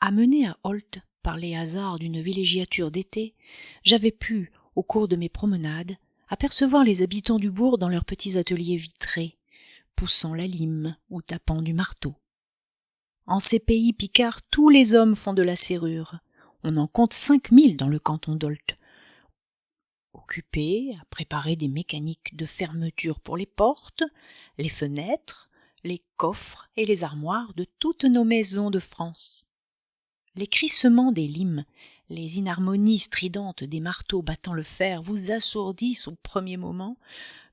Amenée à Holt par les hasards d'une villégiature d'été, j'avais pu, au cours de mes promenades, apercevoir les habitants du bourg dans leurs petits ateliers vitrés, poussant la lime ou tapant du marteau. En ces pays picards, tous les hommes font de la serrure. On en compte 5000 dans le canton d'Holt, occupés à préparer des mécaniques de fermeture pour les portes, les fenêtres, les coffres et les armoires de toutes nos maisons de France. Les crissements des limes, les inharmonies stridentes des marteaux battant le fer vous assourdissent au premier moment,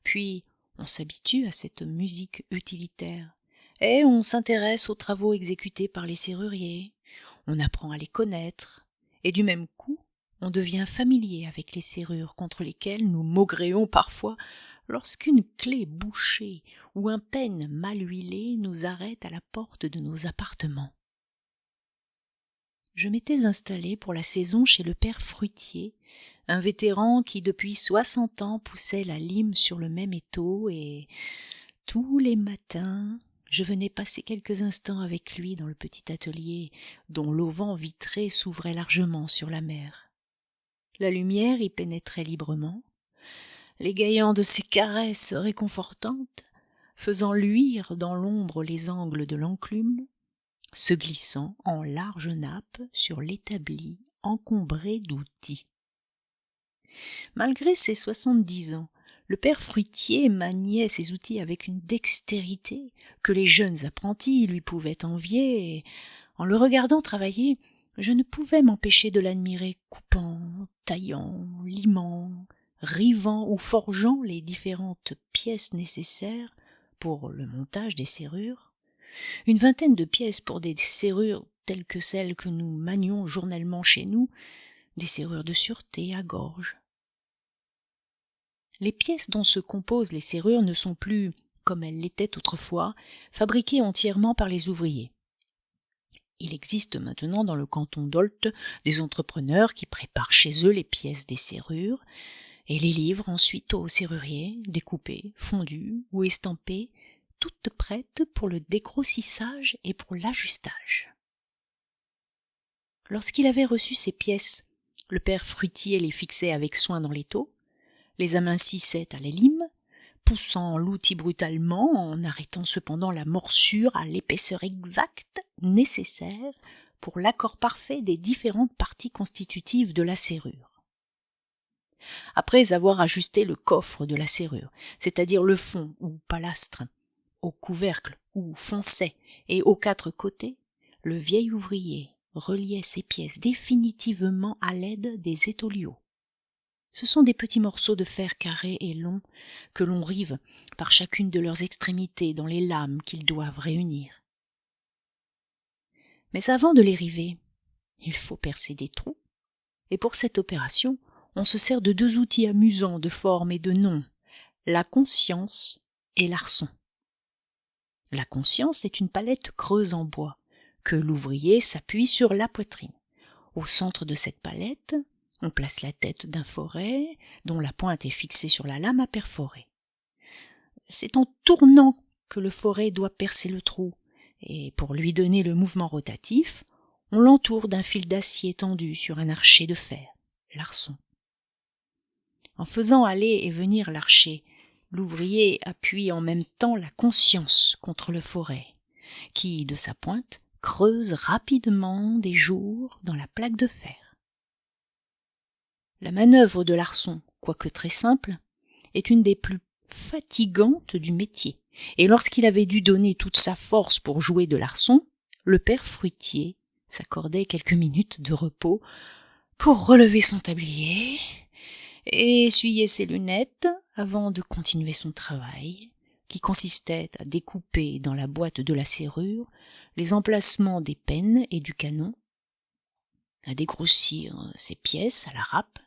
puis on s'habitue à cette musique utilitaire, et on s'intéresse aux travaux exécutés par les serruriers, on apprend à les connaître, et du même coup, on devient familier avec les serrures contre lesquelles nous maugréons parfois lorsqu'une clé bouchée ou un peigne mal huilé nous arrête à la porte de nos appartements. Je m'étais installée pour la saison chez le père Fruitier, un vétéran qui depuis 60 ans poussait la lime sur le même étau, et tous les matins je venais passer quelques instants avec lui dans le petit atelier dont l'auvent vitré s'ouvrait largement sur la mer. La lumière y pénétrait librement, l'égayant de ses caresses réconfortantes, faisant luire dans l'ombre les angles de l'enclume, se glissant en larges nappes sur l'établi encombré d'outils. Malgré ses 70 ans, le père Fruitier maniait ses outils avec une dextérité que les jeunes apprentis lui pouvaient envier, et, en le regardant travailler, je ne pouvais m'empêcher de l'admirer coupant, taillant, limant, rivant ou forgeant les différentes pièces nécessaires pour le montage des serrures. Une vingtaine de pièces pour des serrures telles que celles que nous manions journellement chez nous, des serrures de sûreté à gorge. Les pièces dont se composent les serrures ne sont plus, comme elles l'étaient autrefois, fabriquées entièrement par les ouvriers. Il existe maintenant dans le canton d'Holt des entrepreneurs qui préparent chez eux les pièces des serrures et les livrent ensuite aux serruriers, découpées, fondues ou estampées, toutes prêtes pour le dégrossissage et pour l'ajustage. Lorsqu'il avait reçu ces pièces, le père Fruitier les fixait avec soin dans l'étau, les amincissait à la lime, poussant l'outil brutalement, en arrêtant cependant la morsure à l'épaisseur exacte nécessaire pour l'accord parfait des différentes parties constitutives de la serrure. Après avoir ajusté le coffre de la serrure, c'est-à-dire le fond ou palastre, au couvercle ou foncet et aux 4 côtés, le vieil ouvrier reliait ces pièces définitivement à l'aide des étoliots. Ce sont des petits morceaux de fer carrés et longs que l'on rive par chacune de leurs extrémités dans les lames qu'ils doivent réunir. Mais avant de les river, il faut percer des trous, et pour cette opération, on se sert de 2 outils amusants de forme et de nom, la conscience et l'arçon. La conscience est une palette creuse en bois, que l'ouvrier s'appuie sur la poitrine. Au centre de cette palette, on place la tête d'un foret, dont la pointe est fixée sur la lame à perforer. C'est en tournant que le foret doit percer le trou, et pour lui donner le mouvement rotatif, on l'entoure d'un fil d'acier tendu sur un archet de fer, l'arçon. En faisant aller et venir l'archet, l'ouvrier appuie en même temps la conscience contre le foret, qui, de sa pointe, creuse rapidement des jours dans la plaque de fer. La manœuvre de l'arçon, quoique très simple, est une des plus fatigantes du métier, et lorsqu'il avait dû donner toute sa force pour jouer de l'arçon, le père Fruitier s'accordait quelques minutes de repos pour relever son tablier et essuyer ses lunettes avant de continuer son travail, qui consistait à découper dans la boîte de la serrure les emplacements des pennes et du canon, à dégrossir ces pièces à la râpe,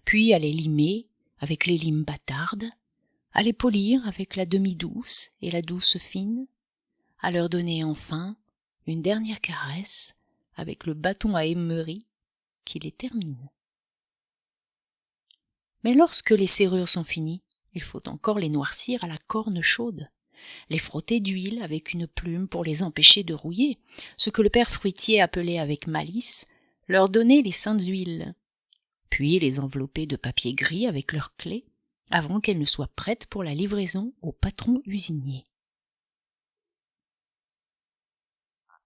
puis à les limer avec les limes bâtardes, à les polir avec la demi-douce et la douce fine, à leur donner enfin une dernière caresse avec le bâton à émeri qui les termine. Mais lorsque les serrures sont finies, il faut encore les noircir à la corne chaude, les frotter d'huile avec une plume pour les empêcher de rouiller, ce que le père fruitier appelait avec malice leur donner les saintes huiles, puis les envelopper de papier gris avec leurs clés, avant qu'elles ne soient prêtes pour la livraison au patron usinier.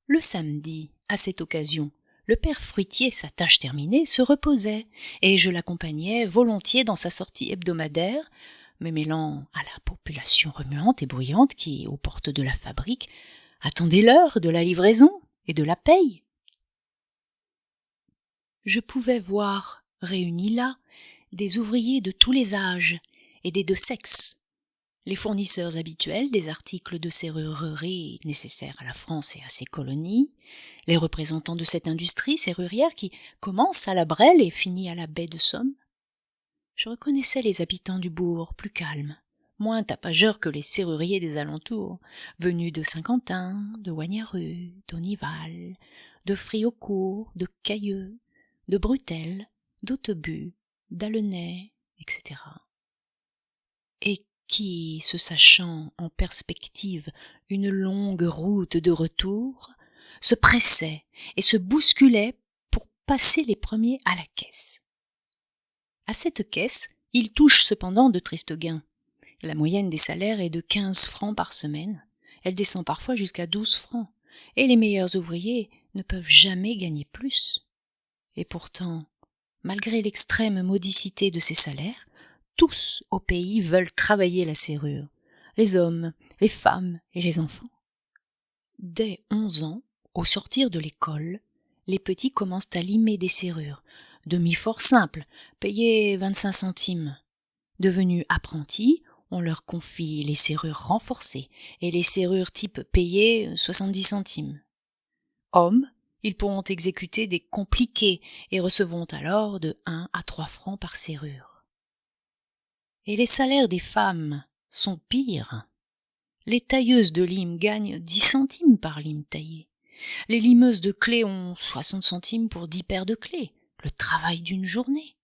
Le samedi, à cette occasion, le père fruitier, sa tâche terminée, se reposait, et je l'accompagnais volontiers dans sa sortie hebdomadaire, me mêlant à la population remuante et bruyante qui, aux portes de la fabrique, attendait l'heure de la livraison et de la paye. Je pouvais voir, réunis là, des ouvriers de tous les âges et des deux sexes, les fournisseurs habituels des articles de serrurerie nécessaires à la France et à ses colonies, les représentants de cette industrie serrurière qui commence à la Brelle et finit à la baie de Somme. Je reconnaissais les habitants du bourg plus calmes, moins tapageurs que les serruriers des alentours, venus de Saint-Quentin, de Wagnereux, d'Onival, de Friaucourt, de Cailleux, de Brutelles, d'Hautebut, d'Alenay, etc. Et qui, se sachant en perspective une longue route de retour, se pressaient et se bousculaient pour passer les premiers à la caisse. À cette caisse, ils touchent cependant de tristes gains. La moyenne des salaires est de 15 francs par semaine. Elle descend parfois jusqu'à 12 francs. Et les meilleurs ouvriers ne peuvent jamais gagner plus. Et pourtant, malgré l'extrême modicité de ces salaires, tous au pays veulent travailler la serrure. Les hommes, les femmes et les enfants. Dès 11 ans, au sortir de l'école, les petits commencent à limer des serrures, demi-fort simples, payés 25 centimes. Devenus apprentis, on leur confie les serrures renforcées et les serrures type payées 70 centimes. Hommes, ils pourront exécuter des compliqués et recevront alors de 1 à 3 francs par serrure. Et les salaires des femmes sont pires. Les tailleuses de lime gagnent 10 centimes par lime taillé. Les limeuses de clés ont 60 centimes pour 10 paires de clés, le travail d'une journée.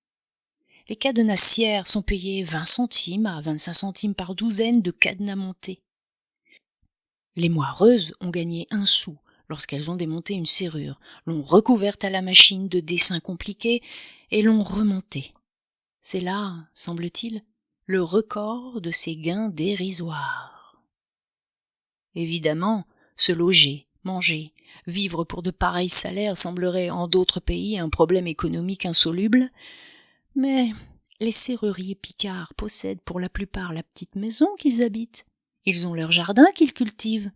Les cadenassières sont payées 20 centimes à 25 centimes par douzaine de cadenas montés. Les moireuses ont gagné 1 sou lorsqu'elles ont démonté une serrure, l'ont recouverte à la machine de dessins compliqués et l'ont remontée. C'est là, semble-t-il, le record de ces gains dérisoires. Évidemment, se loger, manger, vivre pour de pareils salaires semblerait en d'autres pays un problème économique insoluble, mais les serruriers picards possèdent pour la plupart la petite maison qu'ils habitent. Ils ont leur jardin qu'ils cultivent.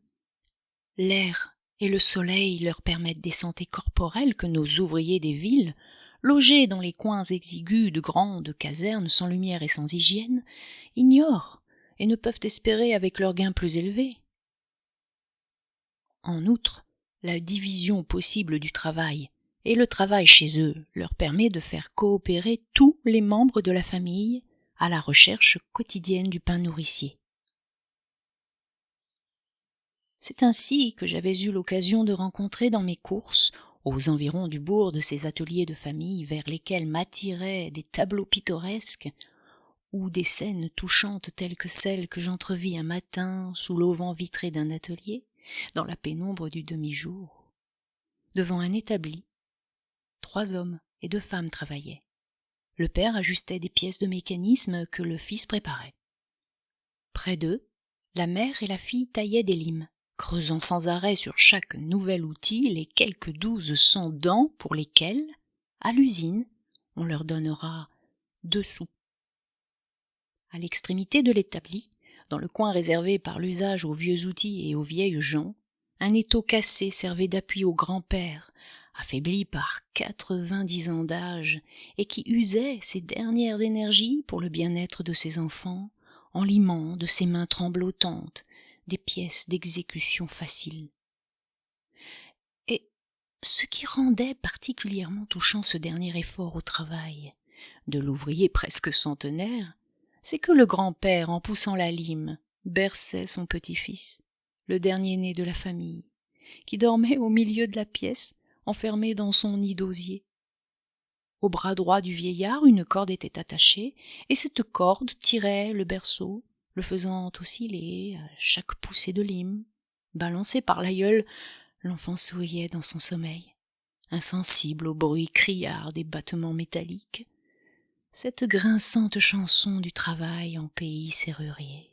L'air et le soleil leur permettent des santés corporelles que nos ouvriers des villes, logés dans les coins exigus de grandes casernes sans lumière et sans hygiène, ignorent et ne peuvent espérer avec leurs gains plus élevés. En outre, la division possible du travail et le travail chez eux leur permet de faire coopérer tous les membres de la famille à la recherche quotidienne du pain nourricier. C'est ainsi que j'avais eu l'occasion de rencontrer dans mes courses, aux environs du bourg de ces ateliers de famille vers lesquels m'attiraient des tableaux pittoresques, ou des scènes touchantes telles que celles que j'entrevis un matin sous l'auvent vitré d'un atelier, dans la pénombre du demi-jour. Devant un établi, 3 hommes et 2 femmes travaillaient. Le père ajustait des pièces de mécanisme que le fils préparait. Près d'eux, la mère et la fille taillaient des limes, creusant sans arrêt sur chaque nouvel outil les quelques 1200 dents pour lesquelles, à l'usine, on leur donnera 2 sous. À l'extrémité de l'établi, dans le coin réservé par l'usage aux vieux outils et aux vieilles gens, un étau cassé servait d'appui au grand-père, affaibli par 90 ans d'âge, et qui usait ses dernières énergies pour le bien-être de ses enfants, en limant de ses mains tremblotantes des pièces d'exécution facile. Et ce qui rendait particulièrement touchant ce dernier effort au travail de l'ouvrier presque centenaire, c'est que le grand-père, en poussant la lime, berçait son petit-fils, le dernier-né de la famille, qui dormait au milieu de la pièce, enfermé dans son nid d'osier. Au bras droit du vieillard, une corde était attachée, et cette corde tirait le berceau le faisant osciller à chaque poussée de lime. Balancé par l'aïeul, l'enfant souriait dans son sommeil, insensible au bruit criard des battements métalliques, cette grinçante chanson du travail en pays serrurier.